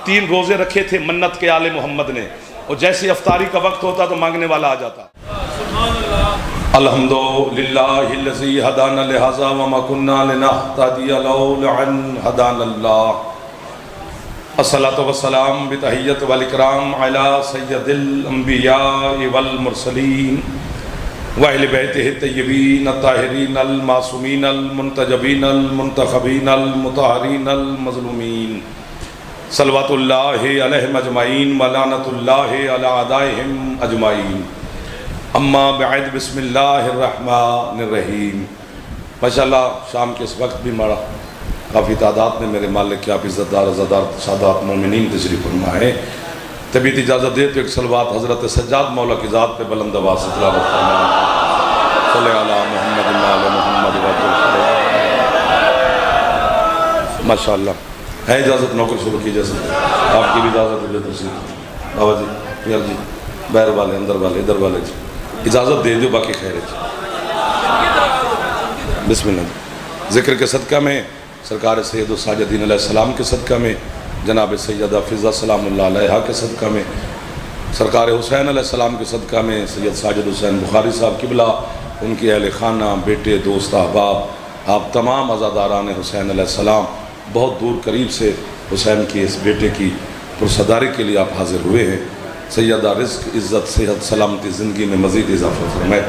3 रोज़े रखे थे मन्नत के आले मोहम्मद ने, और जैसे अफ्तारी का वक्त होता तो मांगने वाला आ जाता। अल्हम्दुलिल्लाहिल्लज़ी हदाना लिहाज़ा व मा कुन्ना लिनहतदिया लौला अन हदानल्लाह। अस्सलातु वस्सलाम बितहिय्यत वल इकराम अला सय्यदिल अंबिया वल मुरसलीन व अहले बैतिहि तय्यबीन अत्ताहिरीन अल मासूमीन अल मुंतजबीन अल मुंतखबीन अल मुतहहरीन अल मज़लूमीन सल्लवातुल्लाहि अलैहिम अजमाइन व लानतुल्लाहि अला अदाइहिम अजमाइन। अम्मा बअद बिस्मिल्लाहिर रहमानिर रहीम। माशाअल्लाह शाम के इस वक्त भी मारा काफ़ी तादाद में मेरे मालिक के आप इज़्ज़तदार अज़ादार सादात मोमिनीन तशरीफ़ फरमा है। तबीयत इजाज़त दे तो एक सलवात हज़रत सज्जाद मौला की ज़ात पे बुलंद आवाज़ से तिलावत फरमाएं। सल्लल्लाहु अला मुहम्मद व आले मुहम्मद। माशाअल्लाह है इजाज़त नौकर शुरू की जैसे आपकी भी इजाज़त है बाबा जी, यार जी, बैर वाले, अंदर वाले, इधर वाले जी, इजाज़त दे दो, बाकी खैर है। बिस्मिल्लाह। ज़िक्र के सदका में सरकार सैयद साजिदीन अलैहिस्सलाम के सदका में, जनाब सैयदा फ़िज़ा सलामुल्लाह अलैहा के सदका में, सरकार हुसैन अलैहिस्सलाम के सदका में सैयद साजिद हुसैन बुखारी साहब किबला, उनकी अहल खाना, बेटे, दोस्त, अहबाब, आप तमाम अज़ादारान हुसैन अलैहिस्सलाम बहुत दूर करीब से हुसैन की इस बेटे की पुरसदारी के लिए आप हाज़िर हुए हैं। सैयदा रिज़्क़, इज़्ज़त, सेहत, सलामती ज़िंदगी में मज़ीद इजाफ़ा फरमाए।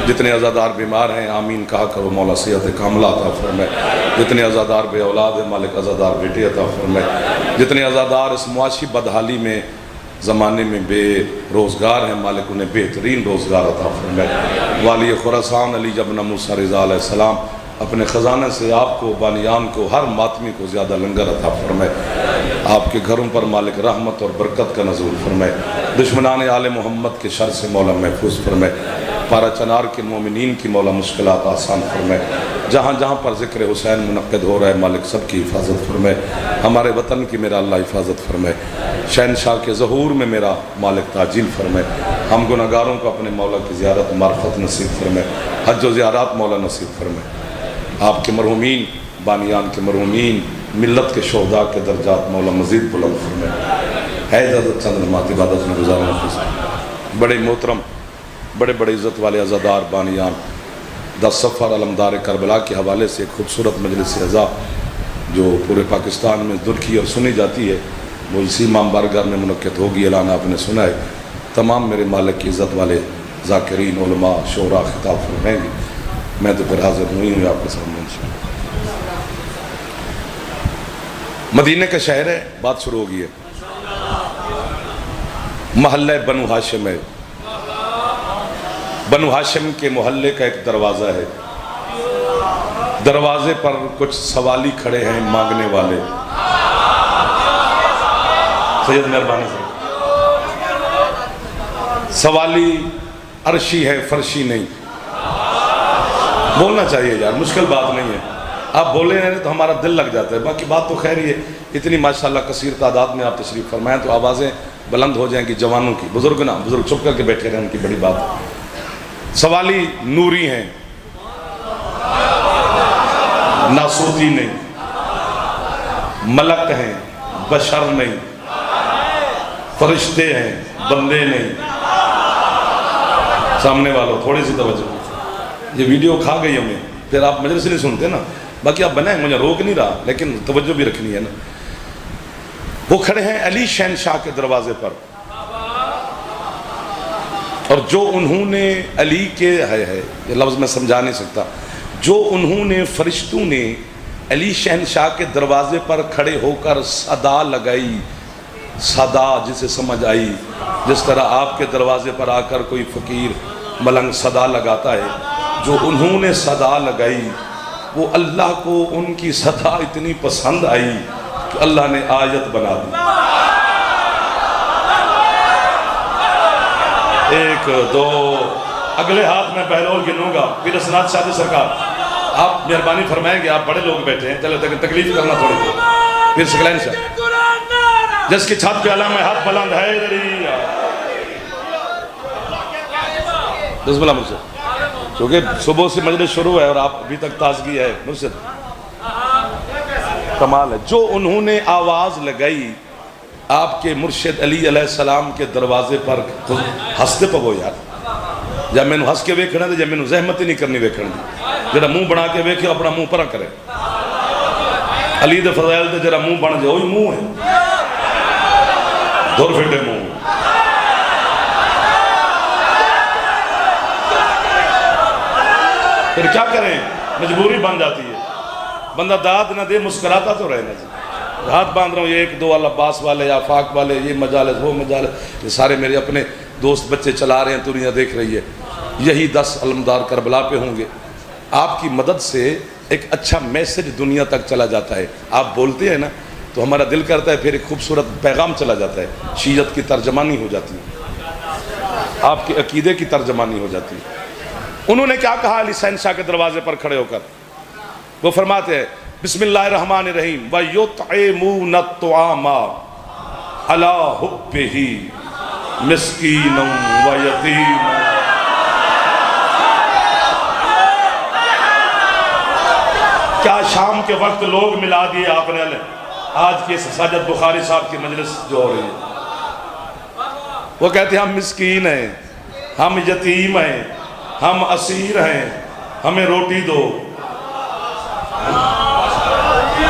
जितने अज़ादार बीमार हैं आमीन कहा करो मौला सेहत कामला अता फरमाए। जितने अज़ादार बे औलाद हैं मालिक अज़ादार बेटे अता फरमाए। जितने अज़ादार इस मुआशी बदहाली में ज़माने में बेरोज़गार हैं मालिक उन्हें बेहतरीन रोज़गार अता फरमाए। वाली खुरासान अली इब्न मूसा रिज़ा अलैहिस्सलाम अपने ख़जाने से आपको बानियान को हर मातमी को ज़्यादा लंगर अता फरमाए। आपके घरों पर मालिक रहमत और बरकत का नज़ूल फरमाए। दुश्मनान आले मोहम्मद के शर से मौला महफूज फरमाए। पारा चनार के मोमिनीन की मौला मुश्किलात आसान फरमाए। जहाँ जहाँ पर ज़िक्र हुसैन मुनक़्क़िद हो रहा है मालिक सबकी हिफाजत फरमाए। हमारे वतन की मेरा अल्लाह हिफाजत फरमाए। शहनशाह के ज़हूर में मेरा मालिक ताजील फरमाए। हम गुनहगारों को अपने मौला की ज़ियारत मार्फत नसीब फरमाए। हज व ज़ियारत मौला नसीब फरमाए। आपके मरहूमीन, बानियान के मरहूमीन, मिल्लत के शोहदा के दर्जात मौला मज़ीद बुलंद फरमाए। है इजाज़त चंद नमात इबादत में गुज़ारना। बड़े मोहतरम, बड़े बड़े इज़्ज़त वाले अज़ादार बानियान, 10 सफ़र अलमदार करबला के हवाले से एक खूबसूरत मजलिस अज़ा जो पूरे पाकिस्तान में दुर्खी और सुनी जाती है वो इसी इमाम बारगाह में मुनक्किद होगी। ऐलान आपने सुना है। तमाम मेरे मालिक की इज़्ज़त वाले ज़ाकिरीन, उलमा, शोरा खिताब फरमाएंगे। मैं तो फिर हाज़िर हुई हूँ आपके सामने। मदीने का शहर है, बात शुरू हो गई है। महल्ला बनु हाशिम है। बनु हाशिम के मोहल्ले का एक दरवाज़ा है। दरवाजे पर कुछ सवाली खड़े हैं मांगने वाले। सैयद मेहरबानी से सवाली अर्शी है, फर्शी नहीं। बोलना चाहिए यार, मुश्किल बात नहीं है। आप बोले हैं तो हमारा दिल लग जाता है। बाकी बात तो खैर ही है। इतनी माशाल्लाह कसीर तादाद में आप तशरीफ़ फरमाएं तो आवाज़ें बुलंद हो जाएंगी जवानों की। बुजुर्ग ना, बुजुर्ग चुप करके बैठे रहें, उनकी बड़ी बात। सवाली नूरी हैं, नासूती नहीं, मलक हैं, बशर नहीं, फरिश्ते हैं, बंदे नहीं। सामने वालों थोड़ी सी तवज्जो, ये वीडियो खा गई हमें, फिर आप मजलिस नहीं सुनते ना। बाकी आप बनाए, मुझे रोक नहीं रहा, लेकिन तवज्जो भी रखनी है ना। वो खड़े हैं अली शहनशाह के दरवाजे पर, और जो उन्होंने अली के है ये लफ्ज़ मैं समझा नहीं सकता, जो उन्होंने फरिश्तों ने अली शहनशाह के दरवाजे पर खड़े होकर सदा लगाई, सदा जिसे समझ आई, जिस तरह आपके दरवाजे पर आकर कोई फ़कीर मलंग सदा लगाता है, जो उन्होंने सदा लगाई वो अल्लाह को उनकी सदा इतनी पसंद आई कि अल्लाह ने आयत बना दी। एक दो, अगले हाथ में बहलोल गिनूंगा, फिर असनाद शादी सरकार आप मेहरबानी फरमाएंगे। आप बड़े लोग बैठे हैं, चलो तकलीफ करना थोड़ी देर, फिर सकलैन शाह जिसकी छत पे अला में हाथ बुलंद है बिस्मिल्लाह मुझसे, क्योंकि सुबह से मजलिस शुरू है और आप अभी तक ताजगी है मुझसे, कमाल है। जो उन्होंने आवाज़ लगाई आपके मुर्शिद अली अलैहिस्सलाम के दरवाजे पर हंसते पवो यार, जब मैनू हंस के वेखना तो जब मैनू जहमत ही नहीं करनी वेखण की। जरा मुँह बना के वेखे अपना मुँह पर करे। अली दे फज़ाइल ते जरा मुँह बन जाए, वही मुँह है, धुर फिटे मुँह। फिर क्या करें, मजबूरी बन जाती है। बंदा दाद ना दे, मुस्कुराता तो रहे ना जी। हाथ बांध रहा हूँ, ये एक दो अब्बास वाले या आफाक वाले, ये मजालस वो मजालस, ये सारे मेरे अपने दोस्त बच्चे चला रहे हैं, दुनिया देख रही है। यही 10 अलमदार करबला पे होंगे। आपकी मदद से एक अच्छा मैसेज दुनिया तक चला जाता है। आप बोलते हैं ना तो हमारा दिल करता है, फिर एक खूबसूरत पैगाम चला जाता है। शीयत की तर्जमानी हो जाती है, आपके अकीदे की तर्जमानी हो जाती है। उन्होंने क्या कहा अली शहंशाह के दरवाजे पर खड़े होकर? वो फरमाते हैं बिस्मिल्लाहिर्रहमानिर्रहीम व युतइमून तुआमा अला हुब्बिही मिस्कीनम व यतीम। क्या शाम के वक्त लोग मिला दिए आपने आज के साजिद बुखारी साहब की मजलिस जो हो रही है। वो कहते हैं हम मिस्कीन हैं, हम यतीम हैं, हम असीर हैं, हमें रोटी दो।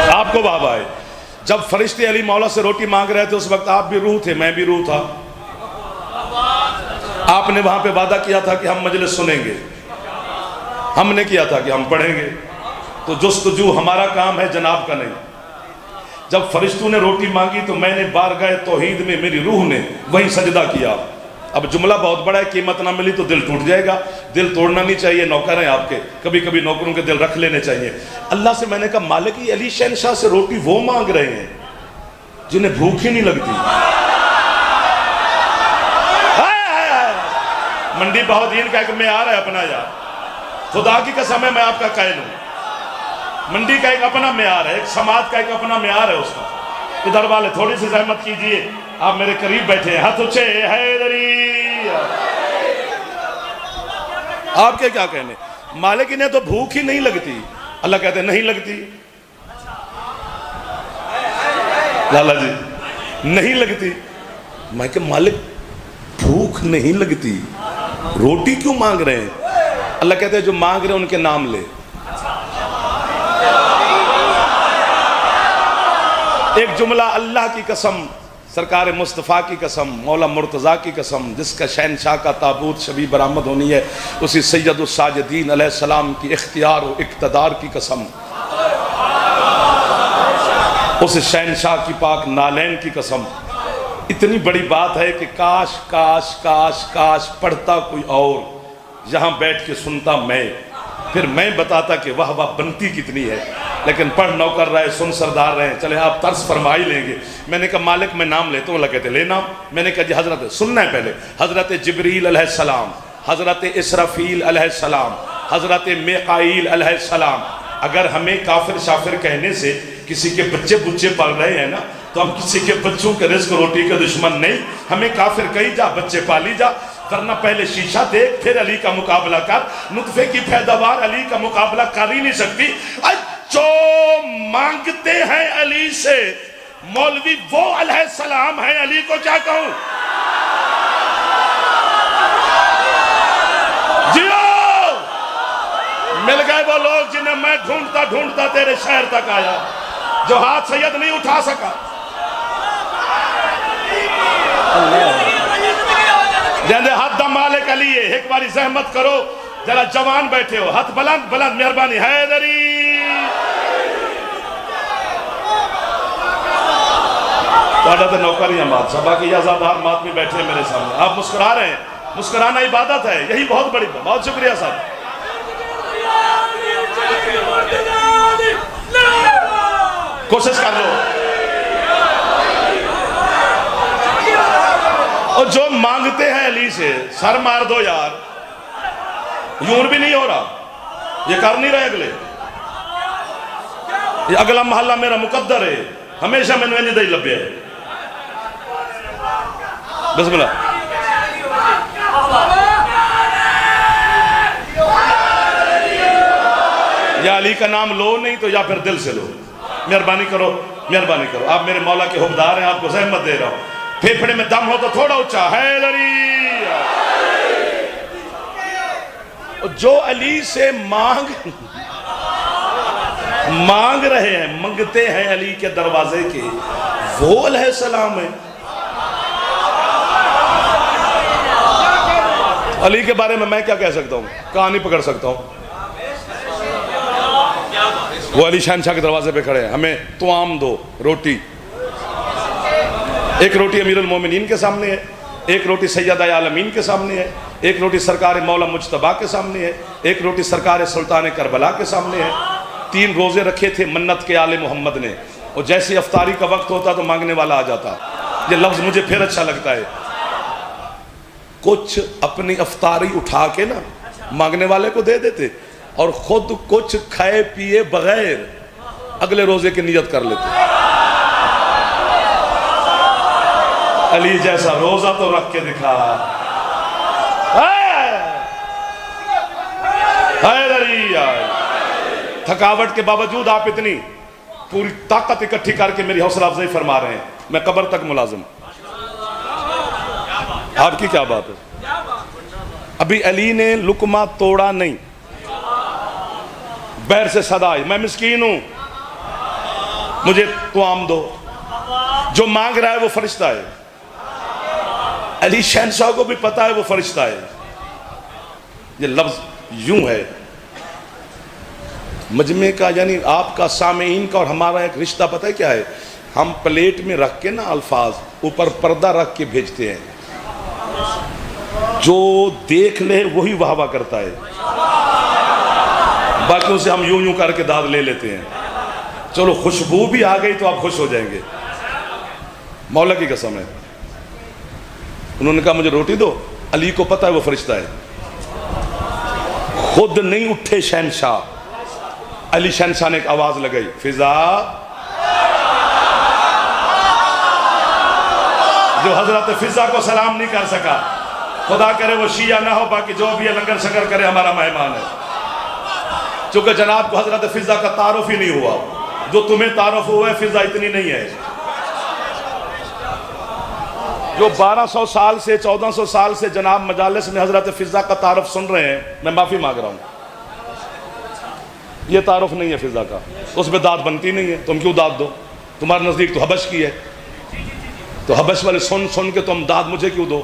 आपको बाबा है, जब फरिश्ते अली मौला से रोटी मांग रहे थे उस वक्त आप भी रूह थे, मैं भी रूह था। आपने वहां पे वादा किया था कि हम मजलिस सुनेंगे, हमने किया था कि हम पढ़ेंगे। तो जुस्तजू हमारा काम है, जनाब का नहीं। जब फरिश्तों ने रोटी मांगी तो मैंने बारगाह तौहीद में मेरी रूह ने वहीं सजदा किया। अब जुमला बहुत बड़ा है, कीमत ना मिली तो दिल टूट जाएगा। दिल तोड़ना नहीं चाहिए, नौकर हैं आपके, कभी कभी नौकरों के दिल रख लेने चाहिए। अल्लाह से मैंने कहा मालिक ये अली शहंशाह से रोटी वो मांग रहे हैं जिन्हें भूख ही नहीं लगती। मंडी बहुदीन का एक म्यार है अपना यार, खुदा की कसम है मैं आपका कह लूं। मंडी का एक अपना म्यार है, एक समाज का एक अपना म्यार है उसका। इधर वाले थोड़ी सी जहमत कीजिए, आप मेरे करीब बैठे हैं, हाथ ऊंचे हैदरी। आपके क्या कहने, मालिक इन्हें तो भूख ही नहीं लगती। अल्लाह कहते नहीं लगती, लाला जी नहीं लगती। मैं कि मालिक भूख नहीं लगती, रोटी क्यों मांग रहे हैं? अल्लाह कहते हैं जो मांग रहे हैं उनके नाम ले। एक जुमला अल्लाह की कसम, सरकार मुस्तफ़ा की कसम, मौला मुर्तज़ा की कसम, जिसका शहनशाह का ताबूत शबी बरामद होनी है, उसी सैयदुस साजिदीन अलैहिस्सलाम की इख्तियार और इक़्तिदार की कसम, उस शहनशाह की पाक नालैन की कसम। इतनी बड़ी बात है कि काश काश काश काश पढ़ता कोई और, यहाँ बैठ के सुनता मैं, फिर मैं बताता कि वाह वाह बनती कितनी है। लेकिन पढ़ नौकर रहे, सुन सरदार रहे, चले आप तर्स फरमा ही लेंगे। मैंने कहा मालिक मैं नाम लेता हूँ। कहते ले नाम। मैंने कहा जी हजरत सुनना है पहले, हजरत जिब्रील अलैहिस्सलाम, हजरत इसराफील अलैहिस्सलाम, हजरत मिकाईल अलैहिस्सलाम। अगर हमें काफिर शाफिर कहने से किसी के बच्चे बुच्चे पल रहे हैं ना, तो हम किसी के बच्चों के रिस्क रोटी के दुश्मन नहीं। हमें काफिर कही जा, बच्चे पाली जा, करना पहले शीशा देख फिर अली का मुकाबला कर। नुतफे की पैदावार अली का मुकाबला कर ही नहीं सकती। जो मांगते हैं अली से मौलवी वो अलैहिस्सलाम है, अली को क्या कहूं? जियो मिल गए वो लोग जिन्हें मैं ढूंढता ढूंढता तेरे शहर तक आया, जो हाथ सैयद नहीं उठा सका। जैसे हाथ दा मालिक अली है, एक बारी जहमत करो, जरा जवान बैठे हो, हाथ बुलंद बुलंद, मेहरबानी हैदरी। तो नौकर ही बादशाह, बाकी आजादार मात में बैठे मेरे सामने, आप मुस्कुरा रहे हैं। मुस्कुराना इबादत है, यही बहुत बड़ी, बहुत शुक्रिया साहब। कोशिश कर लो। और जो मांगते हैं अली से सर मार दो यार, यूं भी नहीं हो रहा, ये कर नहीं रहे अगले। ये अगला महल्ला मेरा मुकद्दर है, हमेशा मैंने इंज दे लभ्या है। बिस्मिल्लाह। या अली का नाम लो नहीं तो या फिर दिल से लो, मेहरबानी करो। मेहरबानी करो, आप मेरे मौला के हुक्मदार हैं, आपको जहमत दे रहा हूँ। फेफड़े में दम हो तो थोड़ा ऊंचा है अली। जो अली से मांग रहे हैं, मंगते हैं अली के दरवाजे के, वो अलैहिस्सलाम है। अली के बारे में मैं क्या कह सकता हूँ, कहानी पकड़ सकता हूँ। वो अली शहनशाह के दरवाजे पे खड़े हैं, हमें तुआम दो रोटी। एक रोटी अमीरुल मोमिनीन के सामने है, एक रोटी सैयद आलमीन के सामने है, एक रोटी सरकार मौला मुज्तबा के सामने है, एक रोटी सरकार सुल्तान करबला के सामने है। 3 रोजे रखे थे मन्नत के आले मोहम्मद ने, और जैसे अफ्तारी का वक्त होता तो मांगने वाला आ जाता। ये लफ्ज़ मुझे फिर अच्छा लगता है। कुछ अपनी अफ्तारी उठा के ना मांगने वाले को दे देते, और खुद कुछ खाए पिए बगैर अगले रोजे की नियत कर लेते। अली जैसा रोजा तो रख के दिखा। थकावट के बावजूद आप इतनी पूरी ताकत इकट्ठी करके मेरी हौसला अफजाई फरमा रहे हैं। मैं कब्र तक मुलाजिम। आपकी क्या बात है? अभी अली ने लुकमा तोड़ा नहीं, बैर से सदा आई, मैं मिस्कीन हूं, मुझे तुआम दो। जो मांग रहा है वो फरिश्ता है। अली शहनशाह को भी पता है वो फरिश्ता है। ये लफ्ज यूं है मजमे का, यानी आपका सामीन का और हमारा एक रिश्ता पता है क्या है? हम प्लेट में रख के ना अल्फाज ऊपर पर्दा रख के भेजते हैं, जो देख ले वही वाह वाह करता है, बाकियों से हम यूं यूं करके दाद ले लेते हैं। चलो खुशबू भी आ गई तो आप खुश हो जाएंगे। मौला की कसम है, उन्होंने कहा मुझे रोटी दो। अली को पता है वो फरिश्ता है। खुद नहीं उठे शहनशाह, अली शहनशाह ने एक आवाज लगाई, फिजा। जो हजरत फिजा को सलाम नहीं कर सका, खुदा करे वो शिया ना हो, बाकी जो भी है लंगर शंगर करे, हमारा मेहमान है। चूंकि जनाब को हजरत फिजा का तारुफ ही नहीं हुआ, जो तुम्हें तारुफ हुआ है फिजा इतनी नहीं है। जो 1200 साल से 1400 साल से जनाब मजालिस में हजरत फिजा का तारुफ सुन रहे हैं, मैं माफी मांग रहा हूं, ये तारुफ नहीं है फिजा का, उसमें दाद बनती नहीं है। तुम क्यों दाद दो? तुम्हारे नजदीक तो हबश की है, तो हबश वाले सुन सुन के तुम दाद मुझे क्यों दो?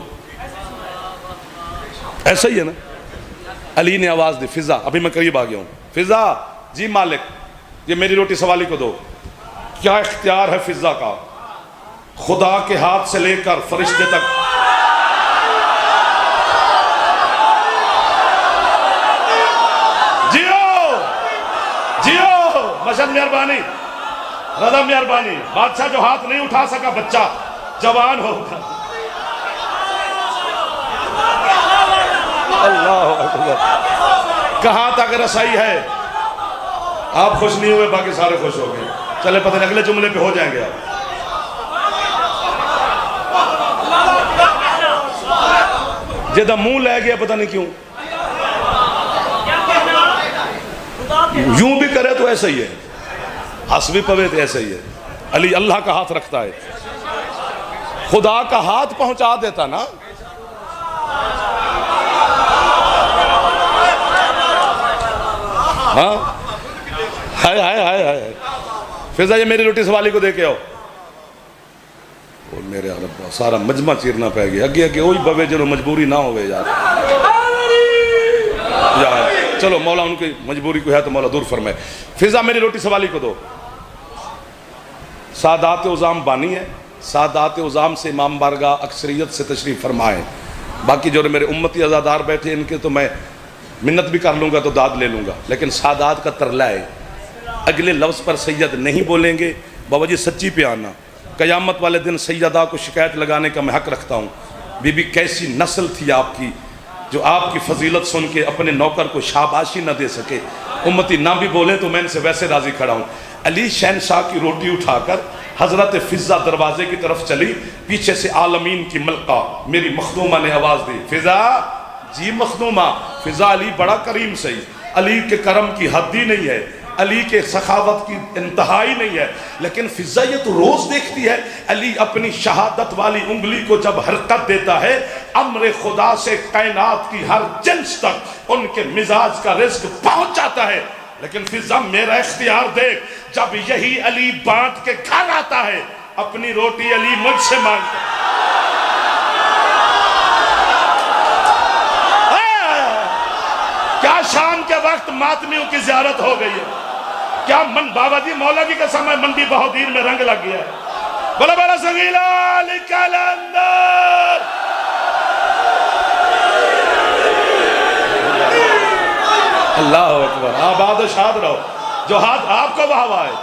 ऐसा ही है ना। अली ने आवाज दी, फिजा। अभी मैं करीब आ गया हूं। फिजा, जी मालिक, ये मेरी रोटी सवाली को दो। क्या इख्तियार है फिजा का, खुदा के हाथ से लेकर फरिश्ते तक। जियो जियो, मशद मेहरबानी, रज़ा मेहरबानी। बादशाह जो हाथ नहीं उठा सका, बच्चा जवान होगा। अल्लाह अकबर। कहां तक रसाई है? आप खुश नहीं हुए, बाकी सारे खुश हो गए। चले पता नहीं अगले जुमले पे हो जाएंगे आप। जिदा मुंह ले गया पता नहीं क्यों, यूं भी करे तो ऐसा ही है, हंस भी पवे तो ऐसा ही है। अली अल्लाह का हाथ रखता है, खुदा का हाथ पहुंचा देता ना। हाँ, हाय हाय हाय हाय। फिजा ये मेरी रोटी सवाली को दे के आओ। और मेरे रब्बा सारा मजमा चीरना पै गया। अगे अगे वही बवे जो मजबूरी ना हो यार। चलो मौला उनकी मजबूरी को है तो मौला दूर फरमाए। फिजा मेरी रोटी सवाली को दो। सादात उज़ाम बानी है, सादात उज़ाम से इमाम बारगाह अक्सरियत से तशरीफ़ फरमाए। बाकी जो मेरे उम्मती अज़ादार बैठे इनके तो मैं मिन्नत भी कर लूँगा तो दाद ले लूँगा, लेकिन सादात का तरला है, अगले लफ्ज़ पर सैयद नहीं बोलेंगे। बाबा जी सच्ची पे आना, क़यामत वाले दिन सैयदा को शिकायत लगाने का मैं हक़ रखता हूँ। बीबी कैसी नस्ल थी आपकी, जो आपकी फजीलत सुन के अपने नौकर को शाबाशी न दे सके। उम्मती ना भी बोले तो मैं इनसे वैसे राज़ी खड़ा हूँ। अली शहनशाह की रोटी उठाकर हज़रत फिजा दरवाजे की तरफ चली। पीछे से आलमीन की मलका मेरी मखदूमा ने आवाज़ दी, फिजा। जी मखदूमा। फिजा, अली बड़ा करीम सही, अली के करम की हद ही नहीं है। अली के सखावत की इंतहा ही नहीं है। लेकिन फिजा ये तो रोज देखती है, अली अपनी शहादत वाली उंगली को जब हरकत देता है, अम्र खुदा से कायनात की हर जिन्स तक उनके मिजाज का रिज्क पहुंच जाता है। लेकिन फिजा मेरा इख्तियार देख, जब यही अली बांट के घर आता है, अपनी रोटी अली मुझसे मांगता है। क्या शाम के वक्त मातमियों की ज़ियारत हो गई है, क्या मन बाबा जी मौला की कसम है, मंदी बहादुर में रंग लग गया है। बोला बड़ा संगीला निकल अंदर। अल्लाह अकबर। आबाद शाद रहो। जो हाथ आपको बहावा है,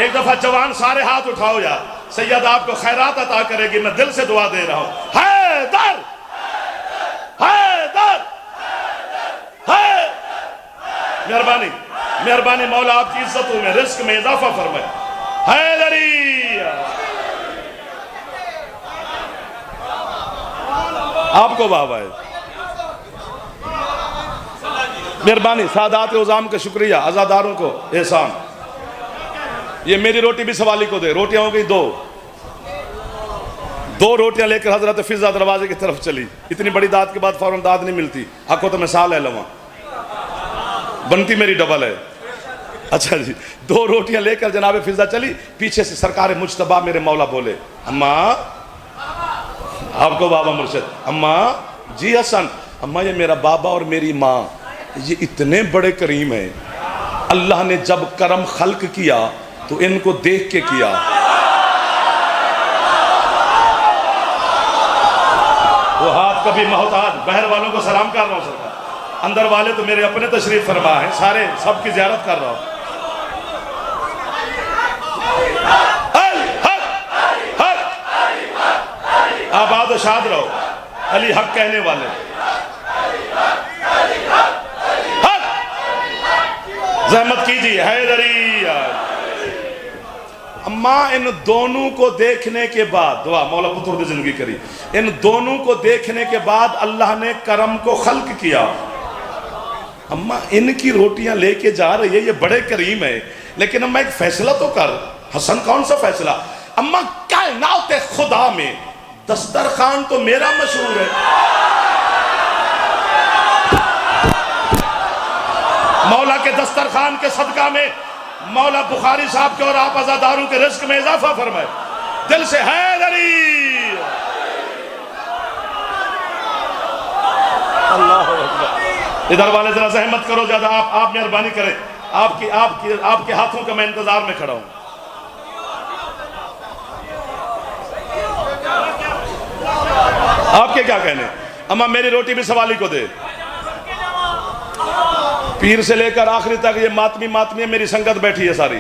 एक दफा जवान सारे हाथ उठाओ यार, सैयद आपको खैरात अता करेगी। मैं दिल से दुआ दे रहा हूं। हैदर हैदर है। मेहरबानी मेहरबानी मौला आपकी इज्जतों में रिस्क में इजाफा फरमाए। हैदरी आपको बाबा है। मेहरबानी सादात उज़ाम का शुक्रिया, आज़ादारों को एहसान। ये मेरी रोटी भी सवाली को दे। रोटियां हो गई दो रोटियां लेकर हजरत फिजा दरवाजे की तरफ चली। इतनी बड़ी दाद के बाद फौरन दाद नहीं मिलती। आपको तो मैं साल है लवा, बनती मेरी डबल है। अच्छा जी, 2 रोटियां लेकर जनाब फिजा चली। पीछे से सरकार मुज्तबा मेरे मौला बोले, अम्मा आपको बाबा मुर्शिद। अम्मा जी हसन। अम्मा ये मेरा बाबा और मेरी माँ ये इतने बड़े करीम हैं, अल्लाह ने जब करम खल्क किया तो इनको देख के किया। वो हाथ कभी मोहताज बहर वालों को सलाम कर रहा हूं सरकार, अंदर वाले तो मेरे अपने तशरीफ फरमा है, सारे सबकी ज़ियारत कर रहा हूं। आबाद और शाद रहो। अली हक कहने वाले, ज़हमत कीजिए हैदरी। अम्मा इन दोनों को देखने के बाद, दुआ मौला पुत्र की जिंदगी करी, इन दोनों को देखने के बाद अल्लाह ने करम को खल्क किया। अम्मा इनकी रोटियां लेके जा रही है, ये बड़े करीम है, लेकिन अम्मा एक फैसला तो कर। हसन कौन सा फैसला? अम्मा कायनात खुदा में दस्तरखान तो मेरा मशहूर है। मौला के दस्तरखान के सदका में मौला बुखारी साहब के और आप आज़ादारों के रिस्क में इजाफा फरमाए। दिल से हैदरी। अल्लाह अकबर। इधर वाले जरा ज़हमत करो ज्यादा, आप मेहरबानी करें। आपके हाथों का मैं इंतजार में खड़ा हूं। आपके क्या कहने? अम्मा मेरी रोटी भी सवाली को दे। पीर से लेकर आखिरी तक ये मातमी मेरी संगत बैठी है सारी।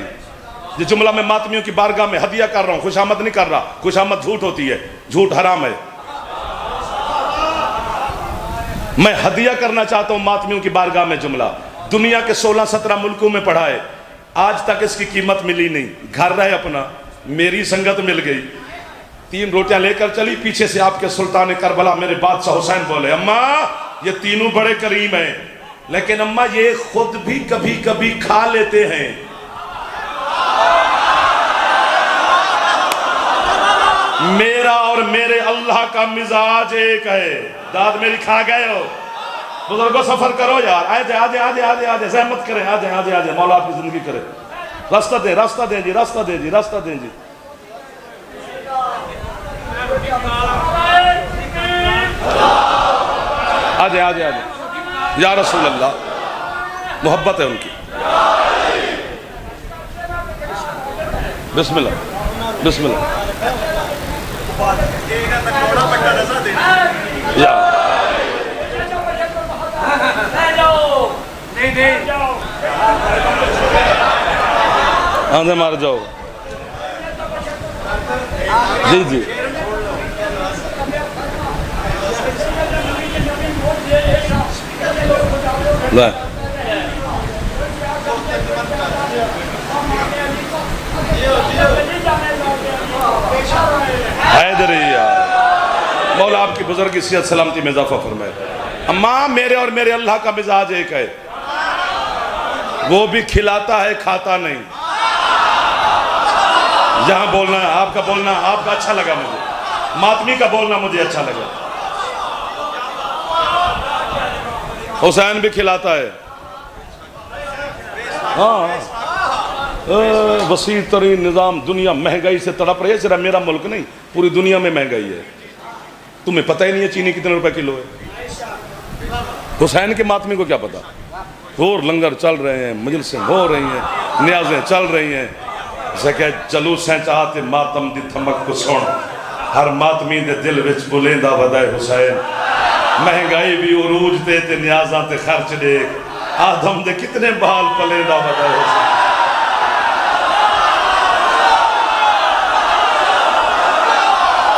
ये जुमला मैं मातमियों की बारगाह में हदिया कर रहा हूं, खुशामद नहीं कर रहा। खुशामद झूठ होती है, झूठ हराम है। मैं हदिया करना चाहता हूं मातमियों की बारगाह में जुमला। दुनिया के 16-17 मुल्कों में पढ़ा है, आज तक इसकी कीमत मिली नहीं। घर रहे अपना, मेरी संगत मिल गई। 3 रोटियां लेकर चली। पीछे से आपके सुल्तान करबला मेरे बादशाह हुसैन बोले, अम्मा ये तीनों बड़े करीम हैं, लेकिन अम्मा ये खुद भी कभी कभी खा लेते हैं। मेरा और मेरे अल्लाह का मिजाज एक है। दाद मेरी खा गए हो बुजुर्गों, सफर करो यार। आजे आजे आजे आजे आजे सहमत करें। आजे आजे आजे मौला आपकी जिंदगी करे। रास्ता दे जी, रास्ता दे जी, रास्ता दे जी। आजे आजे आजे या रसूल अल्लाह, मोहब्बत है उनकी। बिस्मिल्लाह बिस्मिल्लाह। या आंधे मार जाओ जी जी। मौला आपकी बुजुर्ग की सेहत सलामती में इजाफा फरमाए। अम्मा मेरे और मेरे अल्लाह का मिजाज एक है। वो भी खिलाता है खाता नहीं। यहां बोलना है, आपका बोलना आपका अच्छा लगा मुझे, मातमी का बोलना मुझे अच्छा लगा। हुसैन भी खिलाता है। हाँ, वसी तरीन निज़ाम, दुनिया महंगाई से तड़प रही है। सिर्फ मेरा मुल्क नहीं, पूरी दुनिया में महंगाई है। तुम्हें पता ही नहीं है चीनी कितने रुपए किलो है। हुसैन के मातमी को क्या पता। और लंगर चल रहे हैं, मजलिसें हो रही हैं, न्याज़ें चल रही हैं। जलूसें चाहते मातम दी थमक को सुन, हर मातमी दे दिल विच बुलेंदा वदाए हुसैन। महंगाई भी उरूज ते न्याज़ां ते खर्च देख, आदम दे कितने बाल पलेंदा वदाए हुसैन।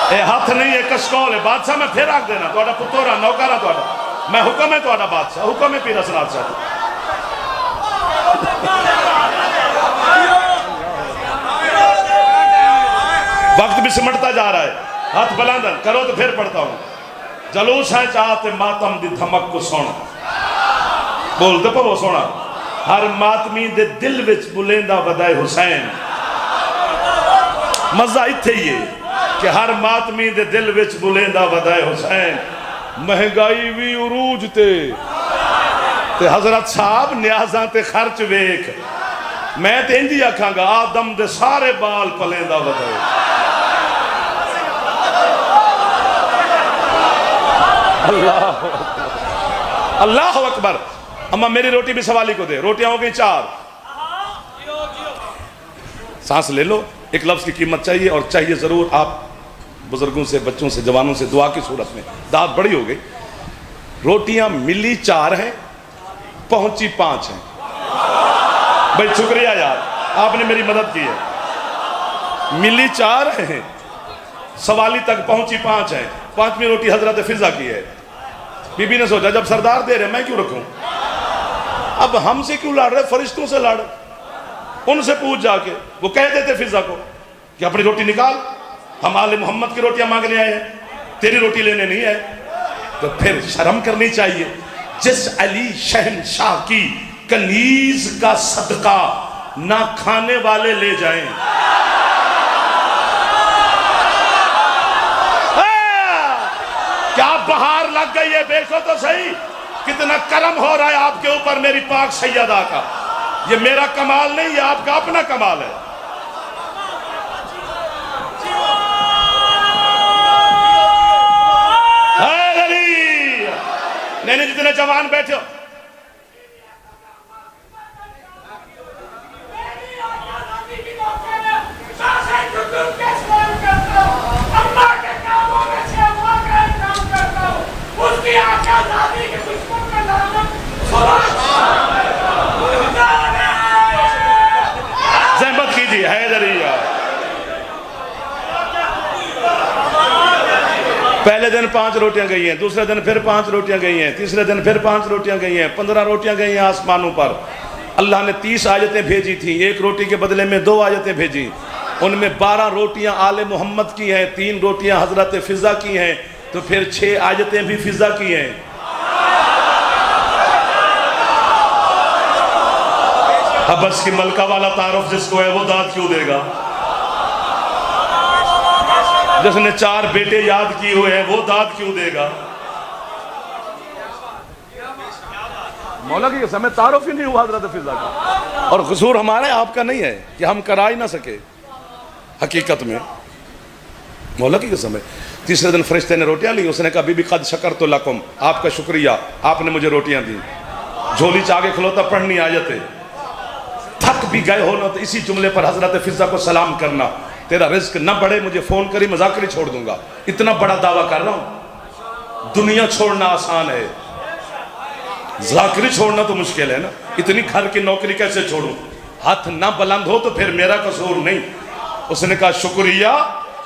ए हाथ नहीं है, कसकौल है। बादशाह मैं फिर आख देना, तुहाडा पुत्तर आ, नौकर आ तुहाडा, मैं हुक्म है तुहाडा बादशाह, हुक्म है पीर असरार साहब। वक्त भी सिमटता जा रहा है, हाथ बुलंद करो तो फिर पढ़ता हूं। जलूस है चाहते मातम दी धमक को सुन, बोल दे पवो सोना, हर मातमी दे दिल विच बुलेंदा वदाए हुसैन। मजा इत्थे ही है कि हर मातमी दे दिल विच बुलेंदा वदाए हुसैन। महंगाई भी उरूज ते हजरत साहब न्याज़ां ते खर्च वेख। मैं ते इंजी आखांगा, आदम दे सारे बाल पलेंदा वदाए। अल्लाह अकबर। अम्मा मेरी रोटी भी सवाली को दे, रोटियां हो गई 4। सांस ले लो। एक लफ्ज की कीमत चाहिए, और चाहिए जरूर। आप बुजुर्गों से, बच्चों से, जवानों से दुआ की सूरत में। दाद बड़ी हो गई। रोटियां मिली 4 हैं, पहुंची 5 हैं। भाई शुक्रिया यार, आपने मेरी मदद की है। मिली 4 हैं, सवाली तक पहुंची 5 हैं। 5वीं रोटी हजरत फिजा की है। बीबी ने सोचा, जब सरदार दे रहे मैं क्यों रखूं, अब हमसे क्यों लड़ रहे, फरिश्तों से लड़। उनसे पूछ जाके, वो कह देते फिजा को कि अपनी रोटी निकाल, हम आले मोहम्मद की रोटियां मांगने आए हैं, तेरी रोटी लेने नहीं आए। तो फिर शर्म करनी चाहिए। जिस अली शहनशाह की कनीज का सदका ना खाने वाले ले जाएं। क्या बहार लग गई है, देखो तो सही कितना करम हो रहा है आपके ऊपर मेरी पाक सैयदा का। ये मेरा कमाल नहीं, ये आपका अपना कमाल है। नहीं, जितने जवान बैठे हो, ज़हमत कीजिए हैदरिया। पहले दिन 5 रोटियां गई हैं, दूसरे दिन फिर 5 रोटियां गई हैं, तीसरे दिन फिर 5 रोटियां गई हैं, 15 रोटियां गई हैं आसमानों पर। अल्लाह ने 30 आयतें भेजी थी, 1 रोटी के बदले में 2 आयतें भेजी। उनमें 12 रोटियां आले मोहम्मद की हैं, 3 रोटियां हजरत फिजा की हैं, तो फिर 6 आयतें भी फिजा की हैं। हबस की मलका वाला तारुफ जिसको है वो दाद क्यों देगा? जिसने 4 बेटे याद किए हुए हैं वो दाद क्यों देगा? मौला की समय तारुफ ही नहीं हुआ हजरत फिजा का। और कसूर हमारा आपका नहीं है कि हम करा ही ना सके। हकीकत में मौला की समय तीसरे दिन फरिश्ते ने रोटियां ली। उसने कहा बीबी कद शकर तो लकुम, आपका शुक्रिया, आपने मुझे रोटियां दी। झोली च आगे खलोता पढ़नी आयते, थक भी गए हो ना तो इसी जुमले पर हजरत फिजा को सलाम करना। तेरा रिस्क न बढ़े मुझे फोन करी, मैं जाकरी छोड़ दूंगा। इतना बड़ा दावा कर रहा हूं। दुनिया छोड़ना आसान है, जाकरी छोड़ना तो मुश्किल है ना। इतनी घर की नौकरी कैसे छोड़ूं? हाथ ना बुलंद हो तो फिर मेरा कसूर नहीं। उसने कहा शुक्रिया।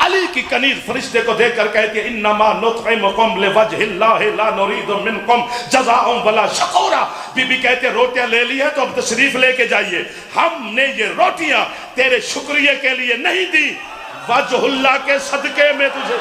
अली की कनीज फरिश्ते को देखकर कहती है इन्नमा नुतइमुकुम लिवजहिल्लाहि ला नुरीदु मिनकुम जज़ाअन वला शकूरा। बीबी कहते रोटियां ले ली है तो अब तशरीफ लेके जाइए, हमने ये रोटियां तेरे शुक्रिया के लिए नहीं दी, वजहुल्लाह के सदके में तुझे